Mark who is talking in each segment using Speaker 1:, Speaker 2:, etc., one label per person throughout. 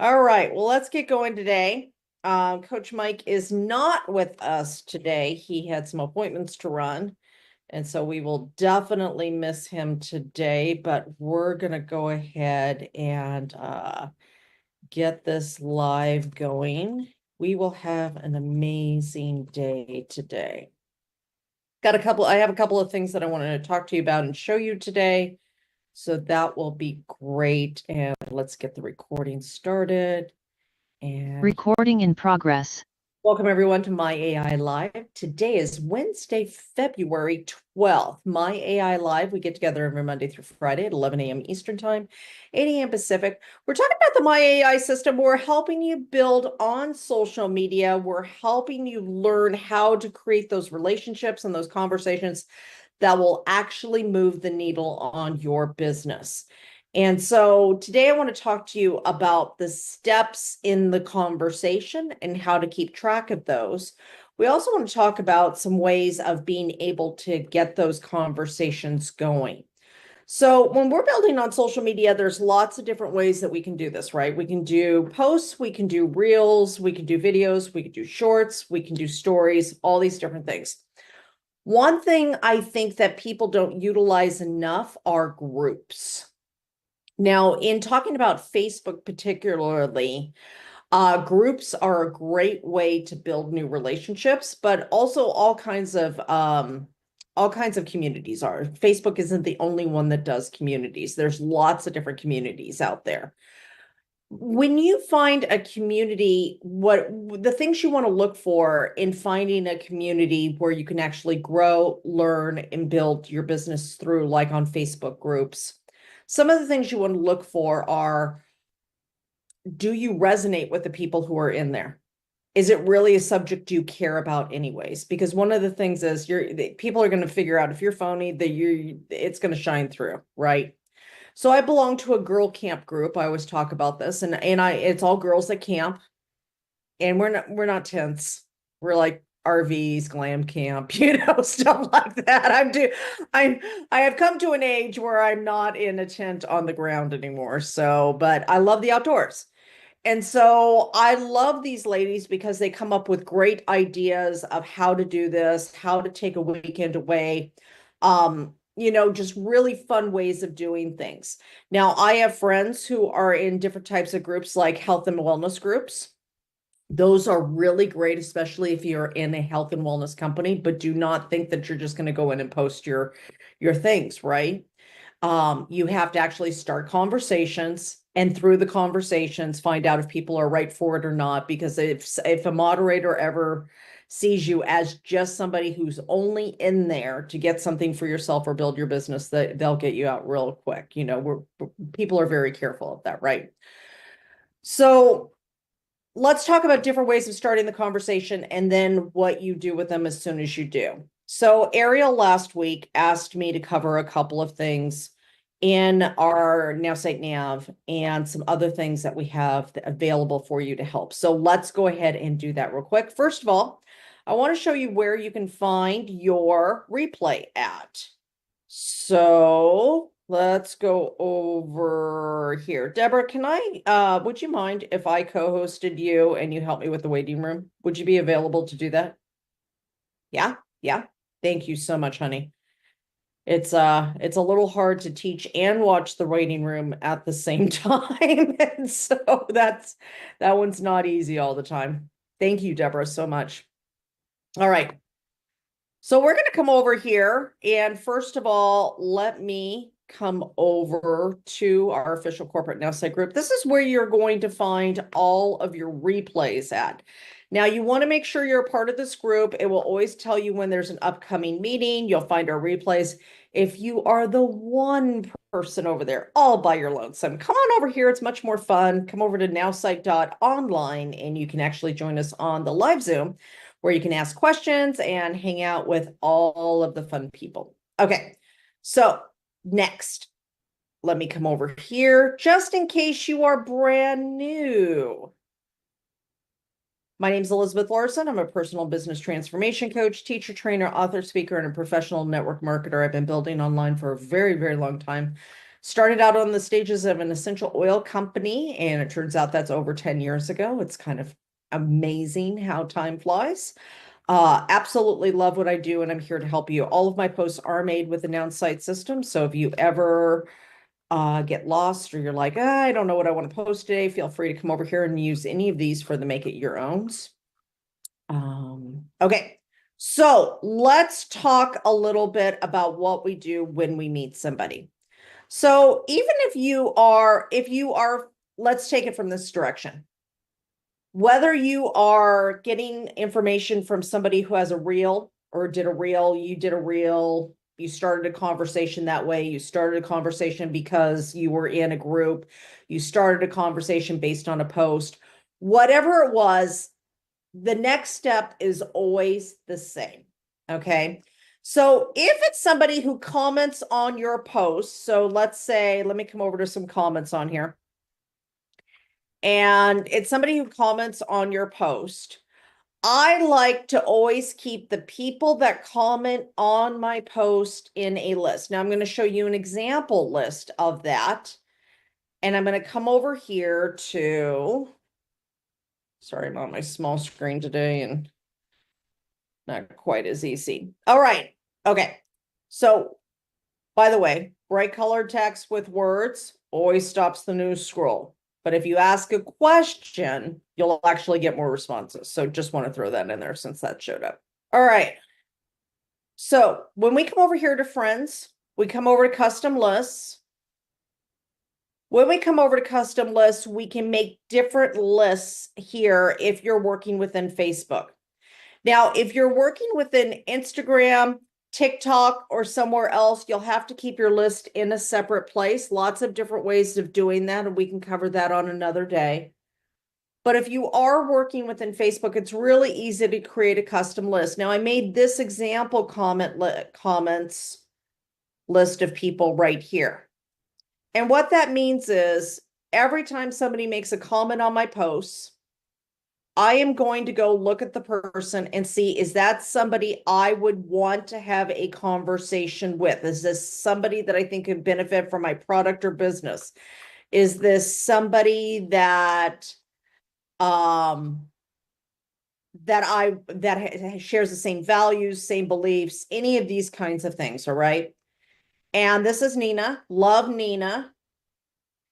Speaker 1: All right, well, let's get going today. Coach Mike is not with us today. He had some appointments to run, and so we will definitely miss him today, but we're going to go ahead and get this live going. We will have an amazing day today. I have a couple of things that I wanted to talk to you about and show you today. So that will be great. And let's get the recording started. And
Speaker 2: Recording in progress.
Speaker 1: welcome everyone to My AI Live. Today is Wednesday, February 12th. My AI Live, we get together every Monday through Friday at 11 a.m. Eastern Time, 8 a.m. Pacific. We're talking about the My AI system. We're helping you build on social media. We're helping you learn how to create those relationships and those conversations that will actually move the needle on your business. And so today I want to talk to you about the steps in the conversation and how to keep track of those. We also want to talk about some ways of being able to get those conversations going. So when we're building on social media, there's lots of different ways that we can do this, right? We can do posts, we can do reels, we can do videos, we can do shorts, we can do stories, all these different things. One thing I think that people don't utilize enough are groups. Now, in talking about Facebook particularly, groups are a great way to build new relationships, but also all kinds of communities are. Facebook isn't the only one that does communities. There's lots of different communities out there. When you find a community, what the things you want to look for in finding a community where you can actually grow, learn, and build your business through, like on Facebook groups. Some of the things you want to look for are, do you resonate with the people who are in there? Is it really a subject you care about anyways? Because one of the things is people are going to figure out if you're phony, it's going to shine through, right? So I belong to a girl camp group. I always talk about this, and it's all girls that camp, and we're not tents. We're like RVs, glam camp, stuff like that. I have come to an age where I'm not in a tent on the ground anymore. So, but I love the outdoors. And so I love these ladies because they come up with great ideas of how to do this, how to take a weekend away. Just really fun ways of doing things. Now, I have friends who are in different types of groups like health and wellness groups. Those are really great, especially if you're in a health and wellness company, but do not think that you're just going to go in and post your things, right? You have to actually start conversations, and through the conversations find out if people are right for it or not, because if a moderator ever sees you as just somebody who's only in there to get something for yourself or build your business, they'll get you out real quick. People are very careful of that, right? So let's talk about different ways of starting the conversation and then what you do with them as soon as you do. So Ariel last week asked me to cover a couple of things in our NowSite Nav and some other things that we have available for you to help. So let's go ahead and do that real quick. First of all, I want to show you where you can find your replay at. So let's go over here. Deborah, would you mind if I co-hosted you and you help me with the waiting room? Would you be available to do that? Yeah, yeah. Thank you so much, honey. It's a little hard to teach and watch the waiting room at the same time. And so that one's not easy all the time. Thank you, Deborah, so much. All right. So we're going to come over here, and first of all, let me come over to our official corporate NowSite group. This is where you're going to find all of your replays at. Now, you want to make sure you're a part of this group. It will always tell you when there's an upcoming meeting. You'll find our replays. If you are the one person over there all by your lonesome, come on over here. It's much more fun. Come over to nowsite.online, and you can actually join us on the live Zoom, where you can ask questions and hang out with all of the fun people. Okay, so next, let me come over here just in case you are brand new. My name is Elizabeth Larson. I'm a personal business transformation coach, teacher, trainer, author, speaker, and a professional network marketer. I've been building online for a very, very long time. Started out on the stages of an essential oil company, and it turns out that's over 10 years ago. It's kind of amazing how time flies. Absolutely love what I do, and I'm here to help you. All of my posts are made with the NowSite system. So if you ever get lost or you're like, I don't know what I want to post today, feel free to come over here and use any of these for the make it your own. Okay, so let's talk a little bit about what we do when we meet somebody. So even if you are, let's take it from this direction. Whether you are getting information from somebody who has a reel or did a reel, you did a reel, you started a conversation that way, you started a conversation because you were in a group, you started a conversation based on a post, whatever it was, the next step is always the same. Okay. So if it's somebody who comments on your post, so let's say, let me come over to some comments on here. And it's somebody who comments on your post. I like to always keep the people that comment on my post in a list. Now I'm going to show you an example list of that. And I'm going to come over here to, sorry, I'm on my small screen today and not quite as easy. All right. Okay. So by the way, bright colored text with words always stops the news scroll. But if you ask a question, you'll actually get more responses. So just want to throw that in there since that showed up. All right. So when we come over here to friends, we come over to custom lists. When we come over to custom lists, we can make different lists here if you're working within Facebook. Now, if you're working within Instagram, TikTok, or somewhere else, you'll have to keep your list in a separate place. Lots of different ways of doing that, and we can cover that on another day. But if you are working within Facebook, it's really easy to create a custom list. Now, I made this example comments list of people right here. And what that means is every time somebody makes a comment on my posts, I am going to go look at the person and see, is that somebody I would want to have a conversation with? Is this somebody that I think could benefit from my product or business? Is this somebody that shares the same values, same beliefs, any of these kinds of things, all right? And this is Nina. Love Nina.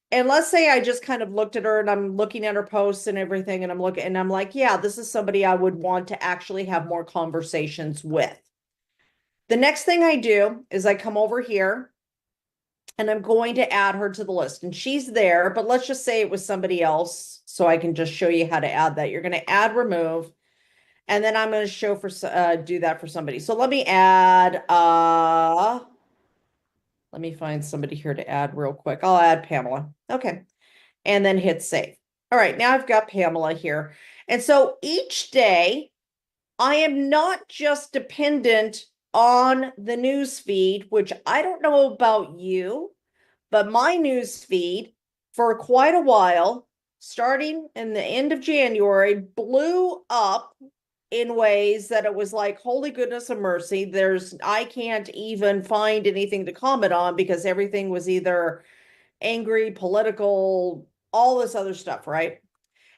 Speaker 1: And let's say I just kind of looked at her and I'm looking at her posts and everything, and I'm looking and I'm like, yeah, this is somebody I would want to actually have more conversations with. The next thing I do is I come over here and I'm going to add her to the list, and she's there, but let's just say it was somebody else so I can just show you how to add that. You're going to add, remove, and then I'm going to show for do that for somebody. So let me add let me find somebody here to add real quick. I'll add Pamela. Okay. And then hit save. All right, now I've got Pamela here. And so each day, I am not just dependent on the news feed, which I don't know about you, but my news feed for quite a while, starting in the end of January, blew up in ways that it was like, holy goodness of mercy, I can't even find anything to comment on because everything was either angry, political, all this other stuff, right?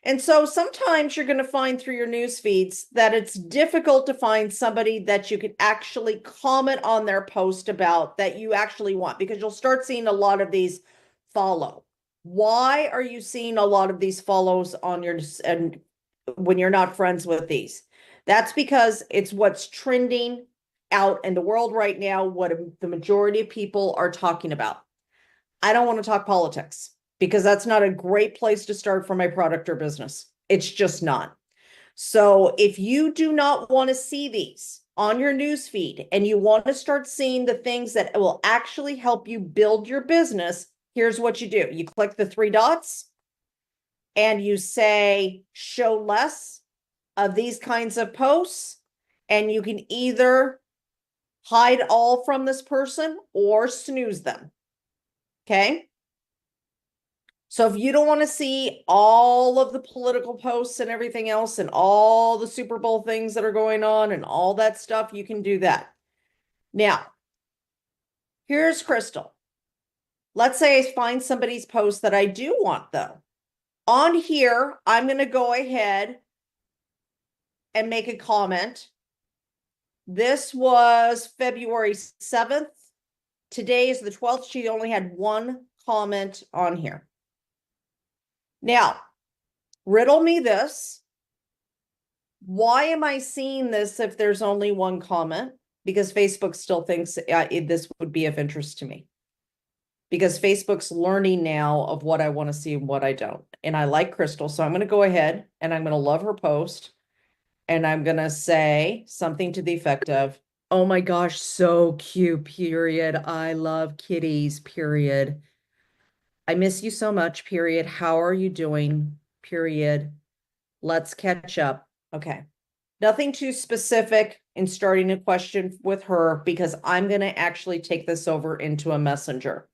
Speaker 1: And so sometimes you're going to find through your news feeds that it's difficult to find somebody that you could actually comment on their post about that you actually want, because you'll start seeing a lot of these follow. Why are you seeing a lot of these follows on your, and when you're not friends with these? That's because it's what's trending out in the world right now, what the majority of people are talking about. I don't want to talk politics because that's not a great place to start for my product or business. It's just not. So if you do not want to see these on your news feed and you want to start seeing the things that will actually help you build your business, here's what you do. You click the three dots and you say, show less of these kinds of posts. And you can either hide all from this person or snooze them. Okay. So if you don't want to see all of the political posts and everything else and all the Super Bowl things that are going on and all that stuff, you can do that. Now, here's Crystal. let's say I find somebody's post that I do want though. On here, I'm going to go ahead and make a comment. This was February 7th. Today is the 12th. She only had one comment on here. Now, riddle me this. Why am I seeing this if there's only one comment? Because Facebook still thinks this would be of interest to me. Because Facebook's learning now of what I want to see and what I don't. And I like Crystal, so I'm going to go ahead and I'm going to love her post. And I'm going to say something to the effect of, oh my gosh, so cute, period. I love kitties, period. I miss you so much, period. How are you doing, period. Let's catch up. Okay. Nothing too specific in starting a question with her because I'm going to actually take this over into a messenger.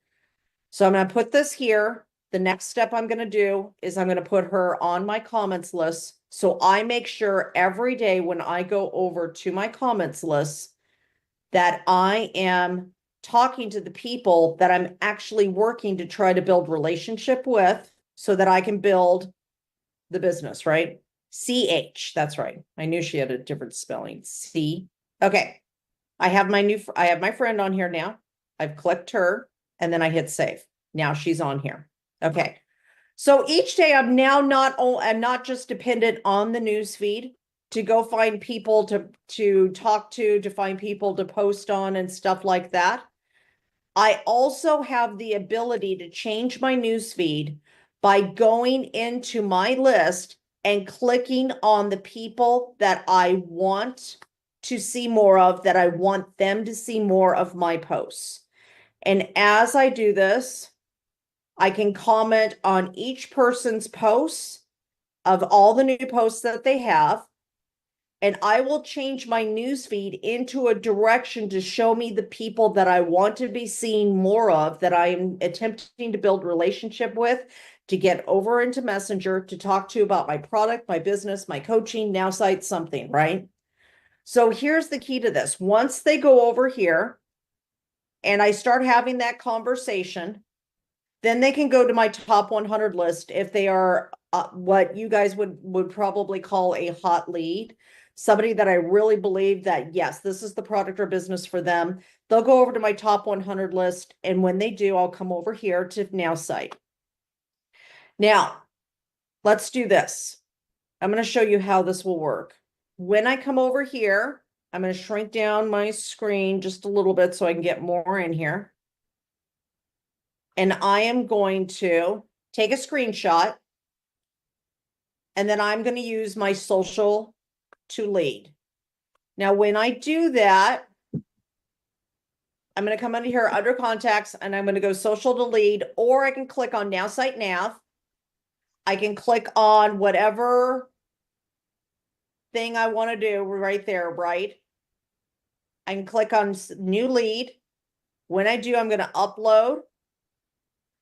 Speaker 1: So I'm going to put this here. The next step I'm going to do is I'm going to put her on my comments list. So I make sure every day when I go over to my comments list that I am talking to the people that I'm actually working to try to build relationship with so that I can build the business, right? CH, that's right. I knew she had a different spelling. C. Okay. I have my friend on here now. I've clicked her and then I hit save. Now she's on here. Okay. So each day I'm now I'm not just dependent on the news feed to go find people to talk to find people to post on and stuff like that. I also have the ability to change my news feed by going into my list and clicking on the people that I want to see more of, that I want them to see more of my posts. And as I do this, I can comment on each person's posts of all the new posts that they have. And I will change my newsfeed into a direction to show me the people that I want to be seeing more of, that I am attempting to build relationship with, to get over into Messenger, to talk to about my product, my business, my coaching, NowSite, something, right? So here's the key to this. Once they go over here and I start having that conversation, then they can go to my top 100 list if they are what you guys would probably call a hot lead, somebody that I really believe that, yes, this is the product or business for them. They'll go over to my top 100 list. And when they do, I'll come over here to NowSite. Now, let's do this. I'm going to show you how this will work. When I come over here, I'm going to shrink down my screen just a little bit so I can get more in here. And I am going to take a screenshot. And then I'm going to use my social to lead. Now, when I do that, I'm going to come under here under contacts and I'm going to go social to lead, or I can click on NowSite Nav. I can click on whatever thing I want to do right there, right? I can click on new lead. When I do, I'm going to upload.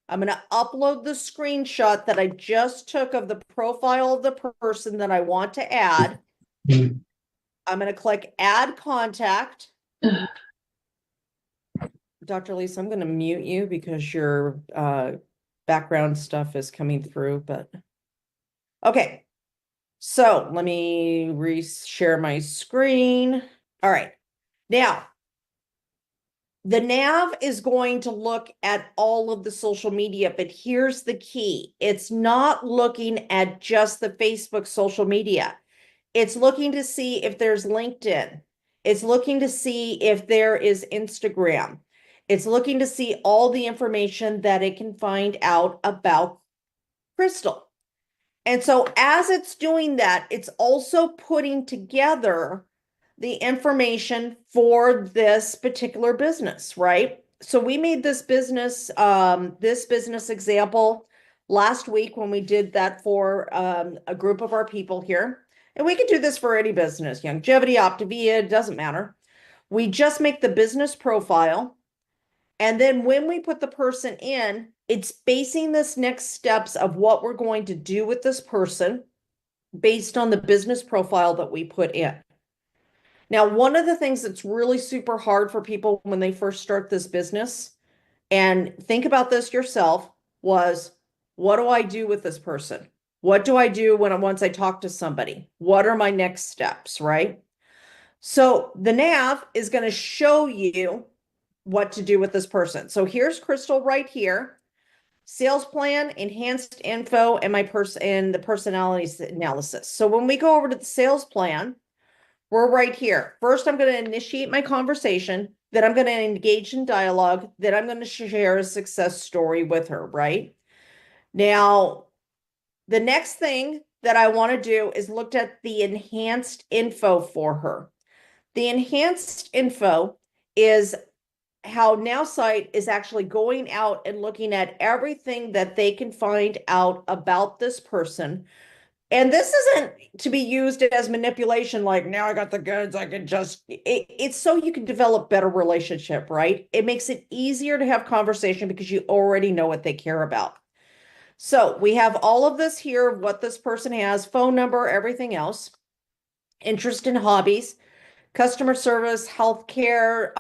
Speaker 1: I'm going to upload the screenshot that I just took of the profile of the person that I want to add. I'm going to click add contact. Dr. Lisa, I'm going to mute you because your background stuff is coming through, but okay. So let me re-share my screen. All right. Now, the nav is going to look at all of the social media, but here's the key. It's not looking at just the Facebook social media. It's looking to see if there's LinkedIn. It's looking to see if there is Instagram. It's looking to see all the information that it can find out about Crystal. And so as it's doing that, it's also putting together the information for this particular business, right? So we made this business example last week when we did that for a group of our people here. And we could do this for any business, longevity, Optavia, it doesn't matter. We just make the business profile. And then when we put the person in, it's basing this next steps of what we're going to do with this person based on the business profile that we put in. Now, one of the things that's really super hard for people when they first start this business, and think about this yourself, was what do I do with this person? What do I do once I talk to somebody? What are my next steps, right? So the nav is going to show you what to do with this person. So here's Crystal right here. Sales plan, enhanced info, and the personality analysis. So when we go over to the sales plan, we're right here. First, I'm going to initiate my conversation. Then I'm going to engage in dialogue. Then I'm going to share a success story with her, right? Now, the next thing that I want to do is look at the enhanced info for her. The enhanced info is how NowSite is actually going out and looking at everything that they can find out about this person. And this isn't to be used as manipulation, like now I got the goods, I can it's so you can develop better relationship, right? It makes it easier to have conversation because you already know what they care about. So we have all of this here, what this person has, phone number, everything else, interest and hobbies, customer service, healthcare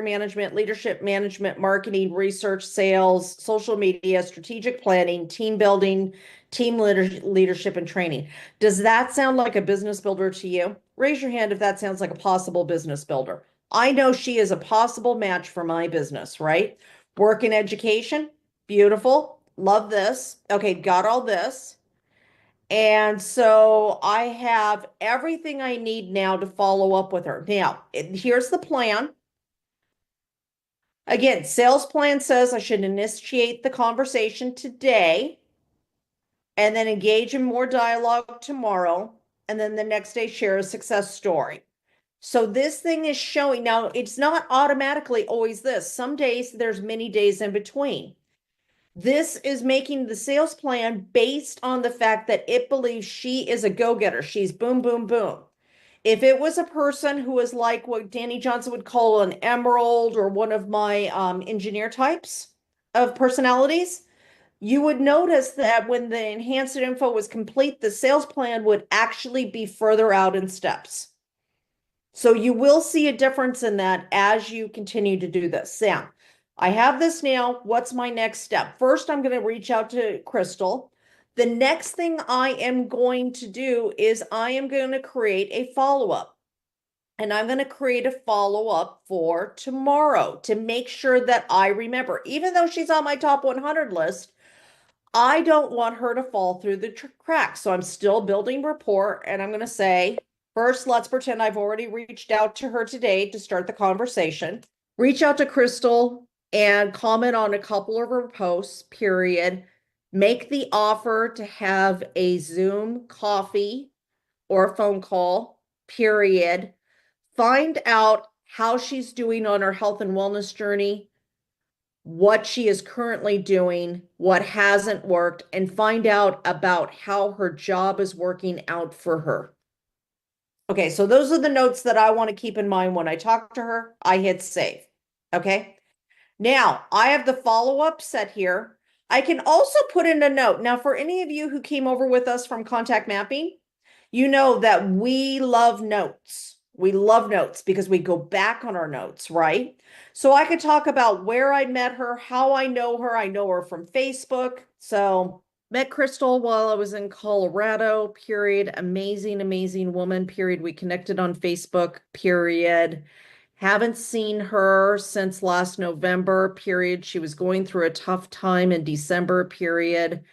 Speaker 1: management, leadership management, marketing, research, sales, social media, strategic planning, team building, leadership, and training. Does that sound like a business builder to you? Raise your hand if that sounds like a possible business builder. I know she is a possible match for my business, right? Work in education, beautiful. Love this. Okay, got all this. And so I have everything I need now to follow up with her. Now, here's the plan. Again, sales plan says I should initiate the conversation today and then engage in more dialogue tomorrow. And then the next day, share a success story. So this thing is showing now, it's not automatically always this. Some days there's many days in between. This is making the sales plan based on the fact that it believes she is a go-getter. She's boom, boom, boom. If it was a person who was like what Danny Johnson would call an emerald or one of my engineer types of personalities, you would notice that when the enhanced info was complete, the sales plan would actually be further out in steps. So you will see a difference in that as you continue to do this. Now, I have this now. What's my next step? First, I'm going to reach out to Crystal. The next thing I am going to do is I am going to create a follow-up. And I'm going to create a follow-up for tomorrow to make sure that I remember. Even though she's on my top 100 list, I don't want her to fall through the cracks. So I'm still building rapport, and I'm going to say, first, let's pretend I've already reached out to her today to start the conversation. Reach out to Crystal and comment on a couple of her posts, period. Make the offer to have a Zoom coffee or a phone call, period. Find out how she's doing on her health and wellness journey, what she is currently doing, what hasn't worked, and find out about how her job is working out for her. Okay, so those are the notes that I want to keep in mind when I talk to her. I hit save. Okay. Now I have the follow-up set here. I can also put in a note. Now, for any of you who came over with us from contact mapping, you know that we love notes. We love notes because we go back on our notes, right? So I could talk about where I met her, how I know her. I know her from Facebook. So met Crystal while I was in Colorado, period. Amazing, amazing woman, period. We connected on Facebook, period. Haven't seen her since last November, period. She was going through a tough time in December, period.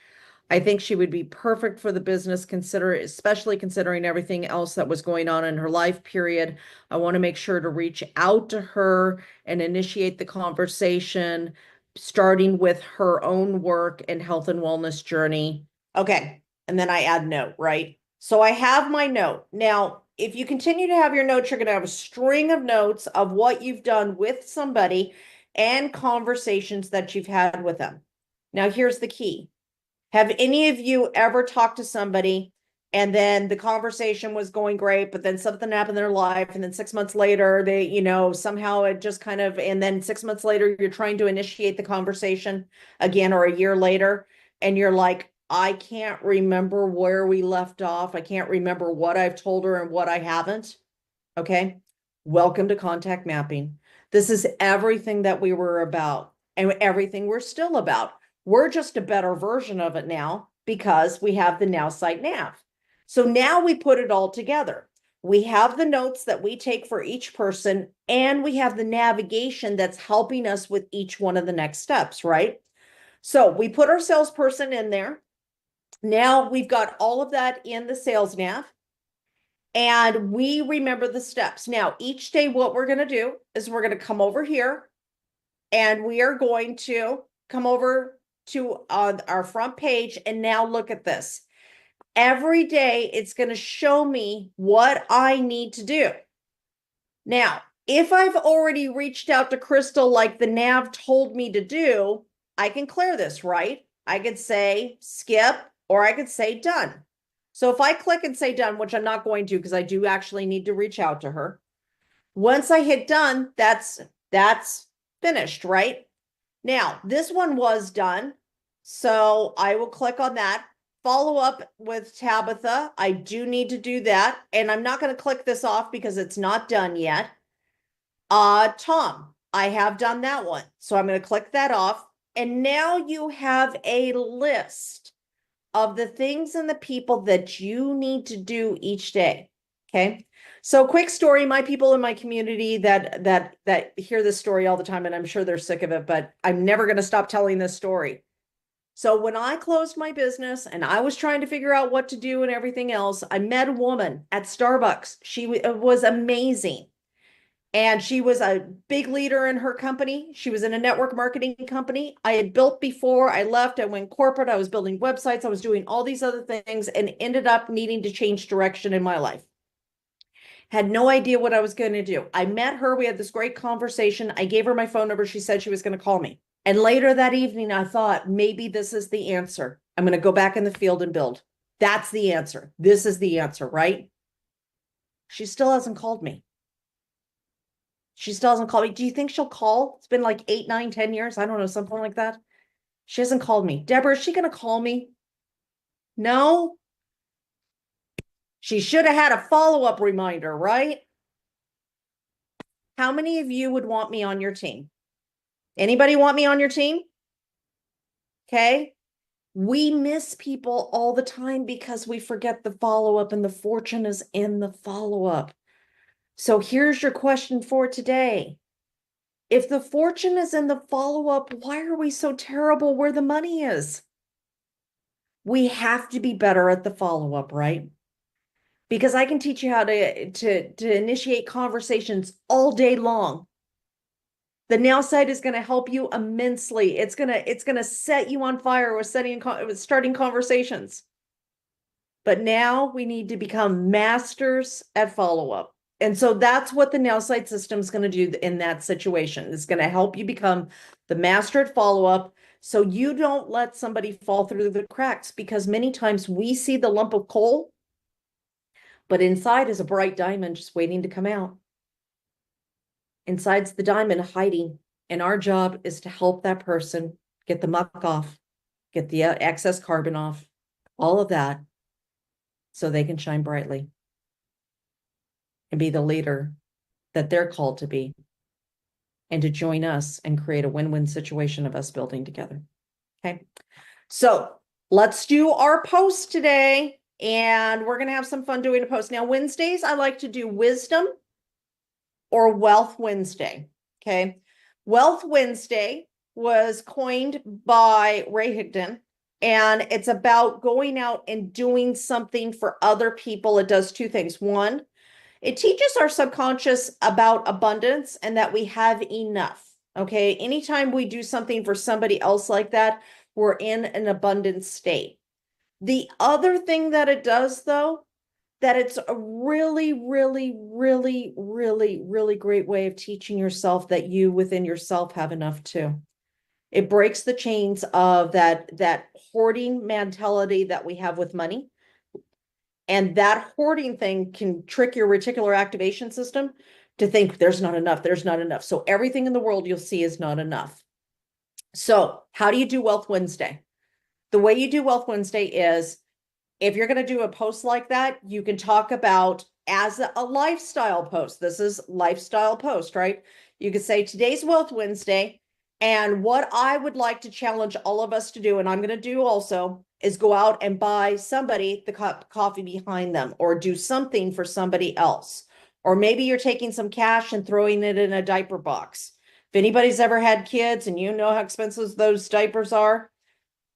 Speaker 1: I think she would be perfect for the business, especially considering everything else that was going on in her life, period. I want to make sure to reach out to her and initiate the conversation, starting with her own work and health and wellness journey. Okay. And then I add note, right? So I have my note. Now, if you continue to have your notes, you're going to have a string of notes of what you've done with somebody and conversations that you've had with them. Now, here's the key. Have any of you ever talked to somebody and then the conversation was going great, but then something happened in their life, and then 6 months later, somehow it just kind of, and then 6 months later, you're trying to initiate the conversation again, or a year later, and you're like, I can't remember where we left off. I can't remember what I've told her and what I haven't. Okay. Welcome to contact mapping. This is everything that we were about. and everything we're still about. We're just a better version of it now because we have the NowSite Nav. So now we put it all together. We have the notes that we take for each person, and we have the navigation that's helping us with each one of the next steps, right? So we put our salesperson in there. Now we've got all of that in the sales nav, and we remember the steps. Now, each day, what we're going to do is we're going to come over here, and we are going to come over to our front page, and now look at this. Every day, it's going to show me what I need to do. Now, if I've already reached out to Crystal like the nav told me to do, I can clear this, right? I could say skip, or I could say done. So if I click and say done, which I'm not going to because I do actually need to reach out to her. Once I hit done, that's finished, right? Now, this one was done. So I will click on that. Follow up with Tabitha. I do need to do that. And I'm not going to click this off because it's not done yet. Tom, I have done that one. So I'm going to click that off. And now you have a list of the things and the people that you need to do each day. Okay. So quick story, my people in my community that hear this story all the time, and I'm sure they're sick of it, but I'm never going to stop telling this story. So when I closed my business and I was trying to figure out what to do and everything else, I met a woman at Starbucks. She was amazing. And she was a big leader in her company. She was in a network marketing company I had built before I left. I went corporate. I was building websites. I was doing all these other things and ended up needing to change direction in my life. Had no idea what I was going to do. I met her. We had this great conversation. I gave her my phone number. She said she was going to call me. And later that evening, I thought, maybe this is the answer. I'm going to go back in the field and build. That's the answer. This is the answer, right? She still hasn't called me. She still hasn't called me. Do you think she'll call? It's been like 8, 9, 10 years. I don't know, something like that. She hasn't called me. Deborah, is she going to call me? No. She should have had a follow-up reminder, right? How many of you would want me on your team? Anybody want me on your team? Okay. We miss people all the time because we forget the follow-up, and the fortune is in the follow-up. So here's your question for today. If the fortune is in the follow-up, why are we so terrible where the money is? We have to be better at the follow-up, right? Because I can teach you how to initiate conversations all day long. The Now site is going to help you immensely. It's going to set you on fire with starting conversations. But now we need to become masters at follow-up. And so that's what the NowSite system is going to do in that situation. It's going to help you become the master at follow-up, so you don't let somebody fall through the cracks, because many times we see the lump of coal, but inside is a bright diamond just waiting to come out. Inside's the diamond hiding. And our job is to help that person get the muck off, get the excess carbon off, all of that, so they can shine brightly and be the leader that they're called to be, and to join us and create a win-win situation of us building together. Okay. So let's do our post today, and we're going to have some fun doing a post. Now, Wednesdays, I like to do Wisdom or Wealth Wednesday. Okay. Wealth Wednesday was coined by Ray Higdon, and it's about going out and doing something for other people. It does two things. One, it teaches our subconscious about abundance and that we have enough. Okay. Anytime we do something for somebody else like that, we're in an abundant state. The other thing that it does, though, that it's a really, really, really, really, really great way of teaching yourself that you within yourself have enough too. It breaks the chains of that hoarding mentality that we have with money. And that hoarding thing can trick your reticular activation system to think there's not enough, there's not enough. So everything in the world you'll see is not enough. So how do you do Wealth Wednesday? The way you do Wealth Wednesday is, if you're going to do a post like that, you can talk about as a lifestyle post. This is lifestyle post, right? You could say today's Wealth Wednesday, And what I would like to challenge all of us to do, and I'm going to do also, is go out and buy somebody the cup of coffee behind them, or do something for somebody else. Or maybe you're taking some cash and throwing it in a diaper box. If anybody's ever had kids and you know how expensive those diapers are,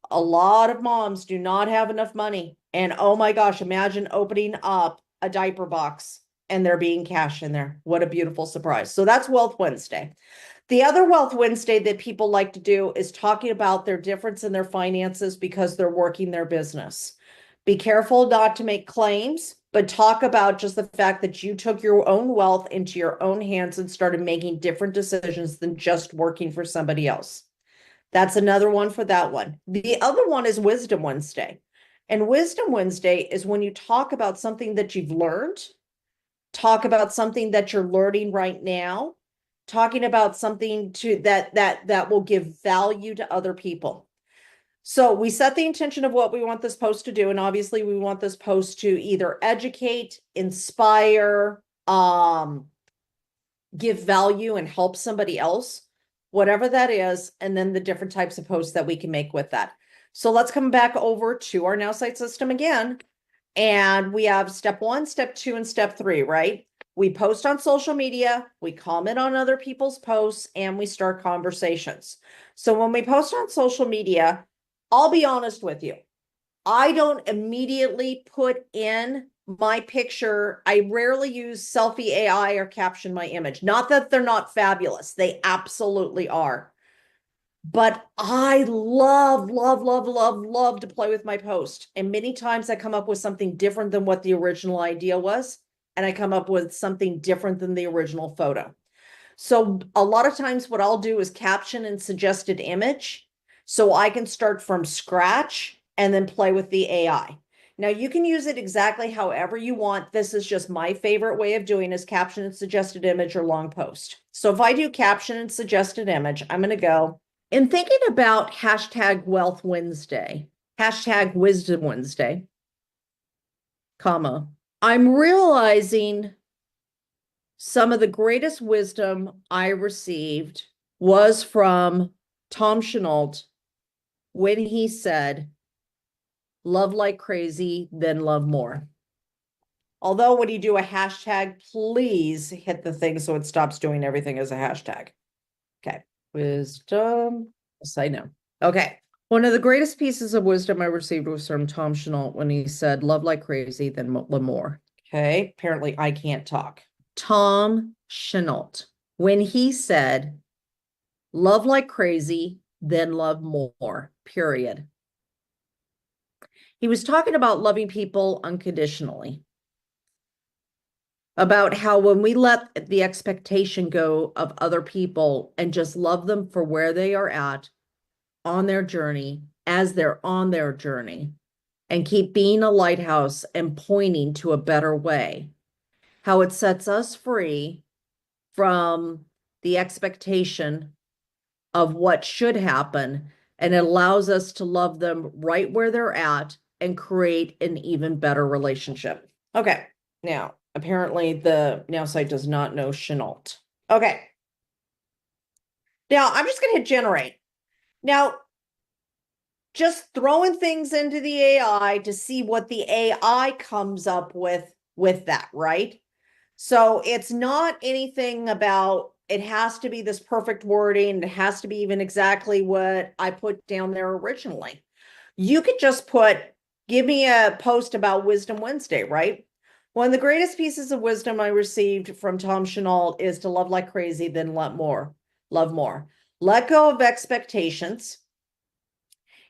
Speaker 1: a lot of moms do not have enough money. And oh my gosh, imagine opening up a diaper box and there being cash in there. What a beautiful surprise. So that's Wealth Wednesday. The other Wealth Wednesday that people like to do is talking about their difference in their finances because they're working their business. Be careful not to make claims, but talk about just the fact that you took your own wealth into your own hands and started making different decisions than just working for somebody else. That's another one for that one. The other one is Wisdom Wednesday. And Wisdom Wednesday is when you talk about something that you've learned, talk about something that you're learning right now, talking about something that will give value to other people. So we set the intention of what we want this post to do. And obviously we want this post to either educate, inspire, give value and help somebody else, whatever that is, and then the different types of posts that we can make with that. So let's come back over to our NowSite system again. And we have step 1, step 2, and step 3, right? We post on social media, we comment on other people's posts, and we start conversations. So when we post on social media, I'll be honest with you, I don't immediately put in my picture. I rarely use selfie AI or caption my image. Not that they're not fabulous. They absolutely are. But I love to play with my post. And many times I come up with something different than what the original idea was. And I come up with something different than the original photo. So a lot of times what I'll do is caption and suggested image. So I can start from scratch and then play with the AI. Now you can use it exactly however you want. This is just my favorite way of doing is caption and suggested image or long post. So if I do caption and suggested image, I'm going to go in thinking about hashtag Wealth Wednesday, hashtag Wisdom Wednesday, comma, I'm realizing some of the greatest wisdom I received was from Tom Chenault when he said, love like crazy, then love more. Although when you do a hashtag, please hit the thing so it stops doing everything as a hashtag. Okay. Wisdom. Yes, I know. Okay. One of the greatest pieces of wisdom I received was from Tom Chenault when he said, love like crazy, then love more. Okay. Apparently I can't talk. Tom Chenault, when he said, love like crazy, then love more, period. He was talking about loving people unconditionally, about how when we let the expectation go of other people and just love them for where they are at on their journey, as they're on their journey, and keep being a lighthouse and pointing to a better way, how it sets us free from the expectation of what should happen, and it allows us to love them right where they're at and create an even better relationship. Okay, now apparently the NowSite does not know Chenault. Okay, now I'm just going to hit generate. Now, just throwing things into the AI to see what the AI comes up with that, right? So it's not anything about it has to be this perfect wording. It has to be even exactly what I put down there originally. You could just put, give me a post about Wisdom Wednesday, right? One of the greatest pieces of wisdom I received from Tom Chenault is to love like crazy, then love more. Love more. Let go of expectations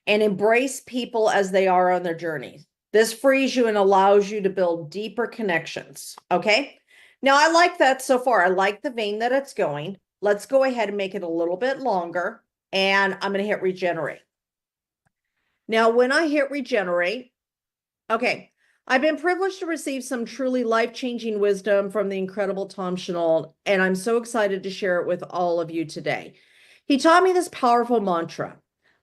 Speaker 1: and embrace people as they are on their journey. This frees you and allows you to build deeper connections. Okay. Now I like that so far. I like the vein that it's going. Let's go ahead and make it a little bit longer. And I'm going to hit regenerate. Now, when I hit regenerate, okay, I've been privileged to receive some truly life-changing wisdom from the incredible Tom Chenault, and I'm so excited to share it with all of you today. He taught me this powerful mantra,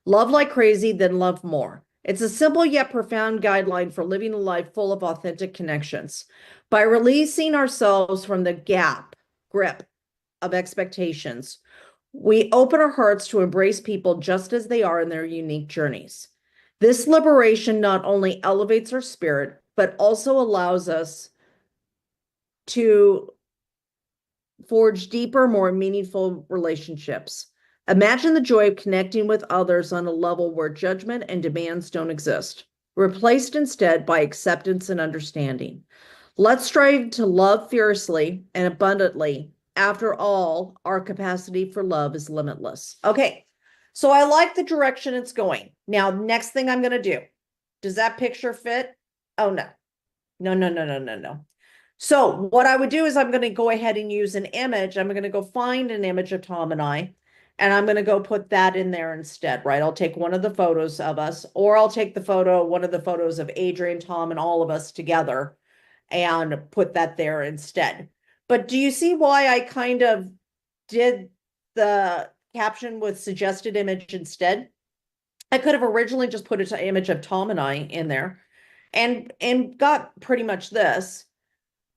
Speaker 1: love like crazy, then love more. It's a simple yet profound guideline for living a life full of authentic connections. By releasing ourselves from the grip of expectations, We open our hearts to embrace people just as they are in their unique journeys. This liberation not only elevates our spirit, but also allows us to forge deeper, more meaningful relationships. Imagine the joy of connecting with others on a level where judgment and demands don't exist, replaced instead by acceptance and understanding. Let's strive to love fiercely and abundantly. After all, our capacity for love is limitless. Okay, so I like the direction it's going. Now, next thing I'm going to do, does that picture fit? Oh, no. No, no, no, no, no, no. So what I would do is I'm going to go ahead and use an image. I'm going to go find an image of Tom and I'm going to go put that in there instead, right? I'll take one of the photos of us, or I'll take one of the photos of Adrian, Tom, and all of us together and put that there instead. But do you see why I kind of did the caption with suggested image instead? I could have originally just put an image of Tom and I in there and got pretty much this.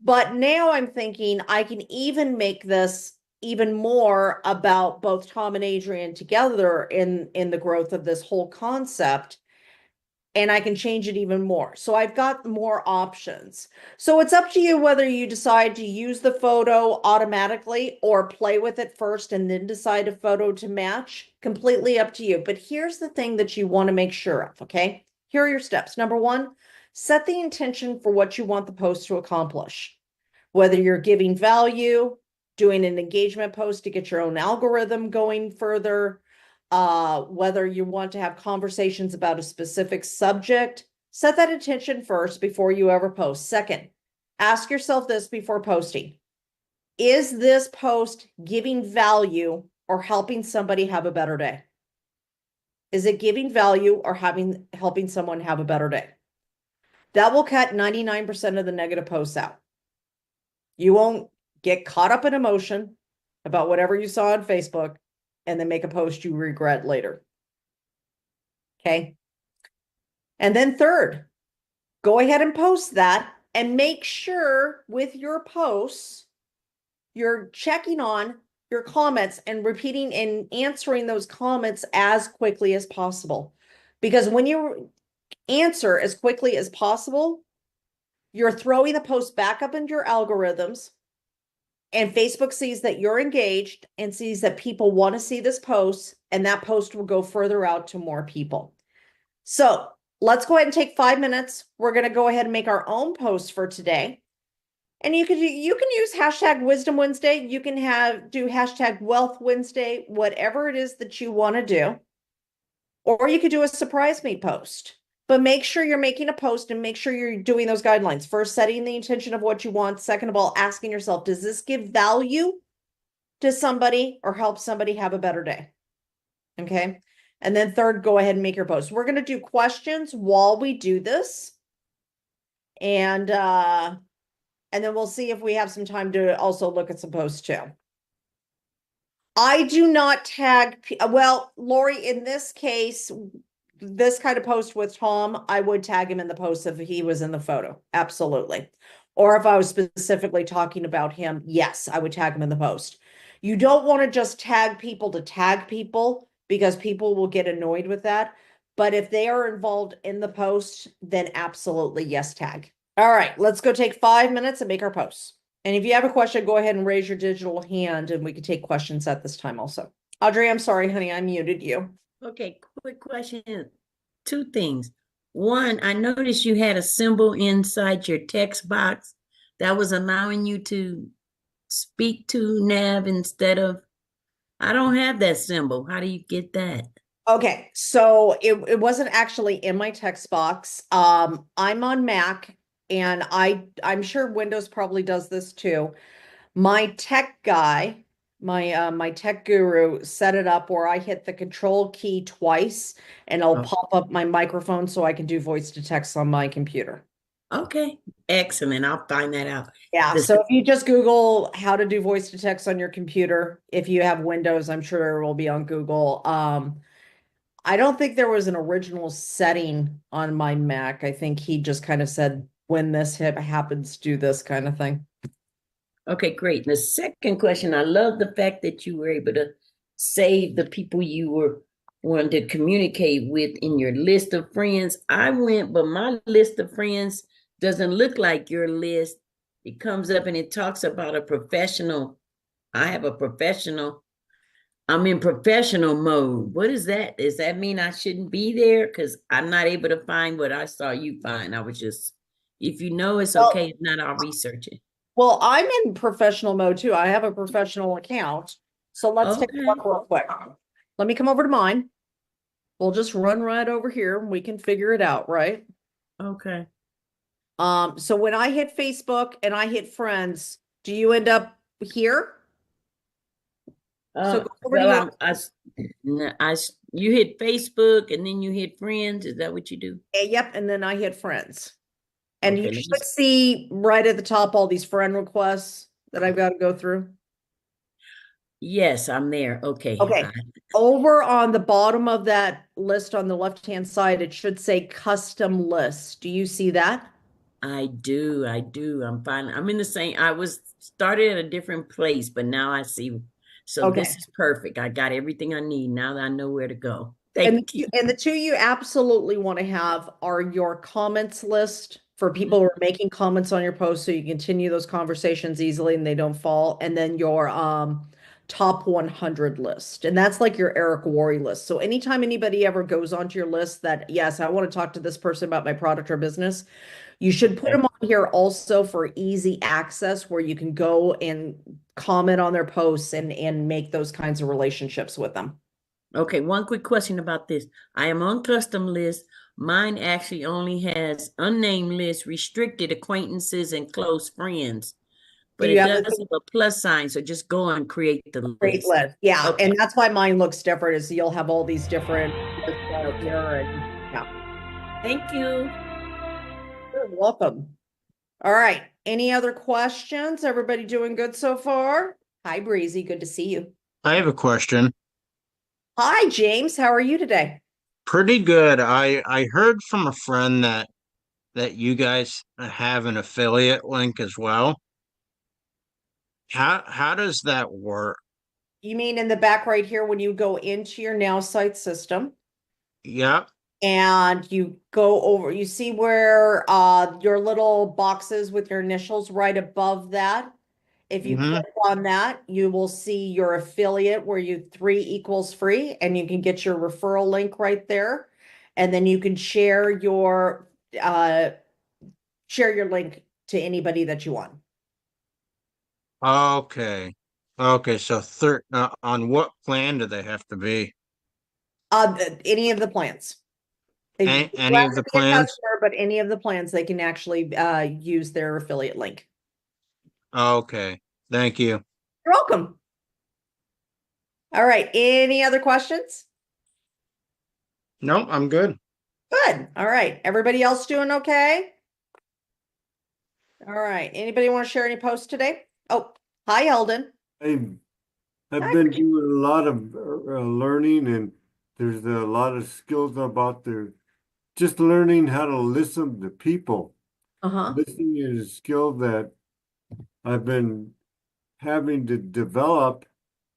Speaker 1: But now I'm thinking I can even make this even more about both Tom and Adrian together in the growth of this whole concept, and I can change it even more. So I've got more options. So it's up to you whether you decide to use the photo automatically or play with it first and then decide a photo to match. Completely up to you. But here's the thing that you want to make sure of, okay? Here are your steps. Number one, set the intention for what you want the post to accomplish. Whether you're giving value, doing an engagement post to get your own algorithm going further, whether you want to have conversations about a specific subject, set that intention first before you ever post. Second, ask yourself this before posting. Is this post giving value or helping somebody have a better day? Is it giving value or helping someone have a better day? That will cut 99% of the negative posts out. You won't get caught up in emotion about whatever you saw on Facebook and then make a post you regret later. Okay. And then third, go ahead and post that and make sure with your posts, you're checking on your comments and repeating and answering those comments as quickly as possible. Because when you answer as quickly as possible, you're throwing the post back up into your algorithms, and Facebook sees that you're engaged and sees that people want to see this post, and that post will go further out to more people. So let's go ahead and take 5 minutes. We're going to go ahead and make our own post for today. And you can use hashtag Wisdom Wednesday. You can do hashtag Wealth Wednesday, whatever it is that you want to do. Or you could do a surprise me post. But make sure you're making a post and make sure you're doing those guidelines. First, setting the intention of what you want. Second of all, asking yourself, does this give value to somebody or help somebody have a better day? Okay. And then third, go ahead and make your post. We're going to do questions while we do this. And then we'll see if we have some time to also look at some posts too. I do not tag, well, Lori, in this case, this kind of post with Tom, I would tag him in the post if he was in the photo. Absolutely. Or if I was specifically talking about him, yes, I would tag him in the post. You don't want to just tag people to tag people because people will get annoyed with that. But if they are involved in the post, then absolutely yes, tag. All right, let's go take 5 minutes and make our posts. And if you have a question, go ahead and raise your digital hand and we can take questions at this time also. Audrey, I'm sorry, honey, I muted you.
Speaker 2: Okay, quick question. Two things. One, I noticed you had a symbol inside your text box that was allowing you to speak to Nav instead of, I don't have that symbol. How do you get that?
Speaker 1: Okay, so it wasn't actually in my text box. I'm on Mac and I'm sure Windows probably does this too. My tech guy, my tech guru set it up where I hit the control key twice and it'll
Speaker 2: Oh,
Speaker 1: pop up my microphone so I can do voice to text on my computer.
Speaker 2: okay, excellent. I'll find that out.
Speaker 1: Yeah,
Speaker 2: This,
Speaker 1: so if you just Google how to do voice to text on your computer, if you have Windows, I'm sure it will be on Google. I don't think there was an original setting on my Mac. I think he just kind of said, when this hit happens, do this kind of thing.
Speaker 2: okay, great. The second question, I love the fact that you were able to save the people you were wanting to communicate with in your list of friends. I went, but my list of friends doesn't look like your list. It comes up and it talks about a professional. I have a professional. I'm in professional mode. What is that? Does that mean I shouldn't be there? Because I'm not able to find what I saw you find. I was just, if you know, it's okay.
Speaker 1: Well,
Speaker 2: If not, I'll research it.
Speaker 1: well, I'm in professional mode too. I have a professional account. So let's take a
Speaker 2: Okay.
Speaker 1: look real quick. Let me come over to mine. We'll just run right over here and we can figure it out, right?
Speaker 2: Okay.
Speaker 1: So when I hit Facebook and I hit friends, do you end up here? So go over to
Speaker 2: Well,
Speaker 1: your,
Speaker 2: you hit Facebook and then you hit friends. Is that what you do?
Speaker 1: yep, and then I hit friends. And you
Speaker 2: Okay, let me.
Speaker 1: should see right at the top all these friend requests that I've got to go through.
Speaker 2: Yes, I'm there. Okay,
Speaker 1: Okay. Over on the bottom of that list on the left-hand side, it should say custom list. Do you see that?
Speaker 2: I do. I do. I'm fine. I'm in the same. I was started at a different place, but now I see. So this
Speaker 1: Okay.
Speaker 2: is perfect. I got everything I need now that I know where to go.
Speaker 1: And
Speaker 2: Thank you.
Speaker 1: and the two you absolutely want to have are your comments list for people who are making comments on your post so you continue those conversations easily and they don't fall. And then your top 100 list. And that's like your Eric Worre list. So anytime anybody ever goes onto your list that, yes, I want to talk to this person about my product or business, you should put
Speaker 2: Okay.
Speaker 1: them on here also for easy access where you can go and comment on their posts and make those kinds of relationships with them.
Speaker 2: Okay, one quick question about this. I am on custom list. Mine actually only has unnamed list, restricted acquaintances, and close friends,
Speaker 1: Do
Speaker 2: but
Speaker 1: you
Speaker 2: it
Speaker 1: have
Speaker 2: does
Speaker 1: the
Speaker 2: have a plus sign. So just go and create the
Speaker 1: great
Speaker 2: list.
Speaker 1: list? Yeah,
Speaker 2: Okay.
Speaker 1: and that's why mine looks different is you'll have all these different lists out here and yeah.
Speaker 2: Thank you.
Speaker 1: You're welcome. All right. Any other questions? Everybody doing good so far? Hi, Breezy. Good to see you.
Speaker 3: I have a question.
Speaker 1: Hi, James. How are you today?
Speaker 3: Pretty good. I heard from a friend that you guys have an affiliate link as well. How does that work?
Speaker 1: You mean in the back right here when you go into your Now Site system
Speaker 3: Yep.
Speaker 1: and you go over, you see where your little boxes with your initials right above that. If you
Speaker 3: Mm-hmm.
Speaker 1: click on that, you will see your affiliate where you 3 equals free, and you can get your referral link right there. And then you can uh share your link to anybody that you want.
Speaker 3: Okay. Okay, so on what plan do they have to be?
Speaker 1: Any of the plans. You don't
Speaker 3: Any
Speaker 1: have
Speaker 3: of
Speaker 1: to
Speaker 3: the
Speaker 1: be a
Speaker 3: plans?
Speaker 1: customer, but any of the plans they can actually use their affiliate link.
Speaker 3: Okay. Thank you.
Speaker 1: You're welcome. All right. Any other questions?
Speaker 3: No, I'm good.
Speaker 1: Good. All right. Everybody else doing okay? All right. Anybody want to share any posts today? Oh, hi, Eldon.
Speaker 4: I've I've
Speaker 1: Hi,
Speaker 4: been
Speaker 1: Bridget.
Speaker 4: doing a lot of learning, and there's a lot of skills about the just learning how to listen to people.
Speaker 1: Uh-huh.
Speaker 4: Listening is a skill that I've been having to develop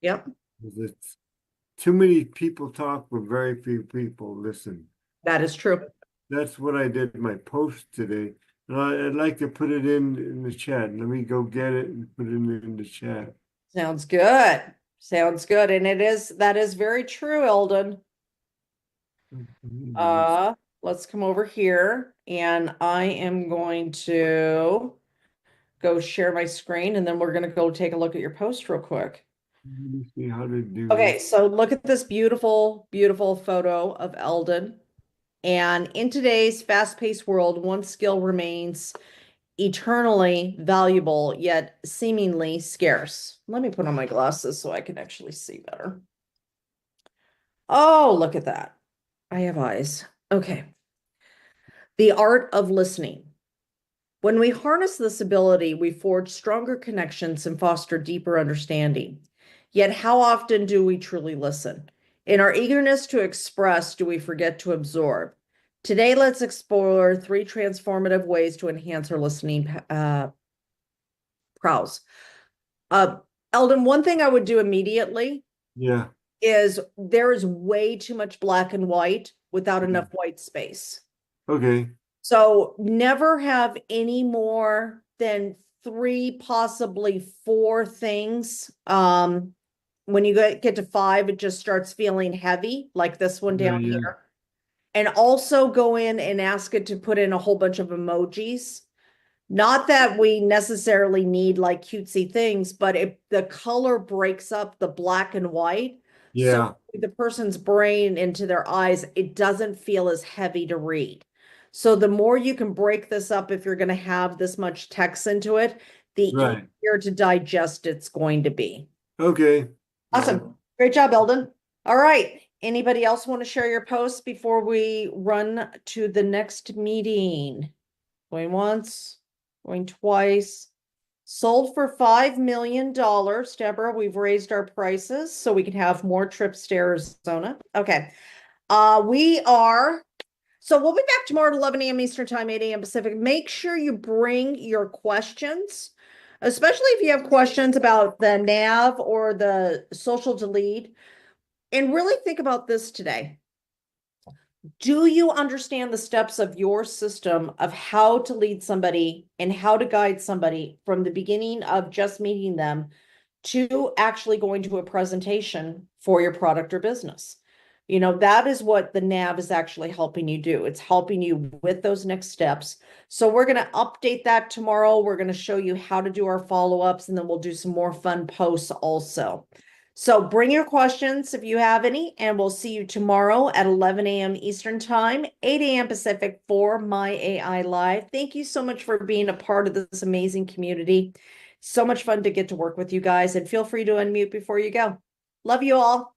Speaker 1: Yep.
Speaker 4: because it's too many people talk, but very few people listen.
Speaker 1: That is true.
Speaker 4: That's what I did in my post today. And I'd like to put it in the chat. Let me go get it and put it in the chat.
Speaker 1: Sounds good. Sounds good. And that is very true, Eldon. Let's come over here and I am going to go share my screen and then we're going to go take a look at your post real quick.
Speaker 4: Let me see how to do
Speaker 1: Okay,
Speaker 4: this.
Speaker 1: so look at this beautiful, beautiful photo of Eldon. And in today's fast-paced world, one skill remains eternally valuable, yet seemingly scarce. Let me put on my glasses so I can actually see better. Oh, look at that. I have eyes. Okay. The art of listening. When we harness this ability, we forge stronger connections and foster deeper understanding. Yet, how often do we truly listen? In our eagerness to express, do we forget to absorb? Today, let's explore 3 transformative ways to enhance our listening prowess. Uh, Eldon, one thing I would do immediately
Speaker 4: Yeah.
Speaker 1: is there is way too much black and white without enough white space.
Speaker 4: Okay.
Speaker 1: So never have any more than 3, possibly 4 things. When you get to 5, it just starts feeling heavy, like this one
Speaker 4: Yeah,
Speaker 1: down
Speaker 4: yeah.
Speaker 1: here. And also go in and ask it to put in a whole bunch of emojis. Not that we necessarily need like cutesy things, but the color breaks up the black and white.
Speaker 4: Yeah.
Speaker 1: So the person's brain into their eyes, it doesn't feel as heavy to read. So the more you can break this up, if you're going to have this much text into it, the
Speaker 4: Right.
Speaker 1: easier to digest it's going to be.
Speaker 4: Okay.
Speaker 1: Awesome. Great job, Eldon. All right. Anybody else want to share your posts before we run to the next meeting? Going once, going twice. Sold for $5 million, Deborah. We've raised our prices so we can have more trips to Arizona. Okay. So we'll be back tomorrow at 11 a.m. Eastern Time, 8 a.m. Pacific. Make sure you bring your questions, especially if you have questions about the nav or the social delete. And really think about this today. Do you understand the steps of your system of how to lead somebody and how to guide somebody from the beginning of just meeting them to actually going to a presentation for your product or business? You know, that is what the nav is actually helping you do. It's helping you with those next steps. So we're going to update that tomorrow. We're going to show you how to do our follow-ups, and then we'll do some more fun posts also. So bring your questions if you have any, and we'll see you tomorrow at 11 a.m. Eastern Time, 8 a.m. Pacific for My AI Live. Thank you so much for being a part of this amazing community. So much fun to get to work with you guys, and feel free to unmute before you go. Love you all.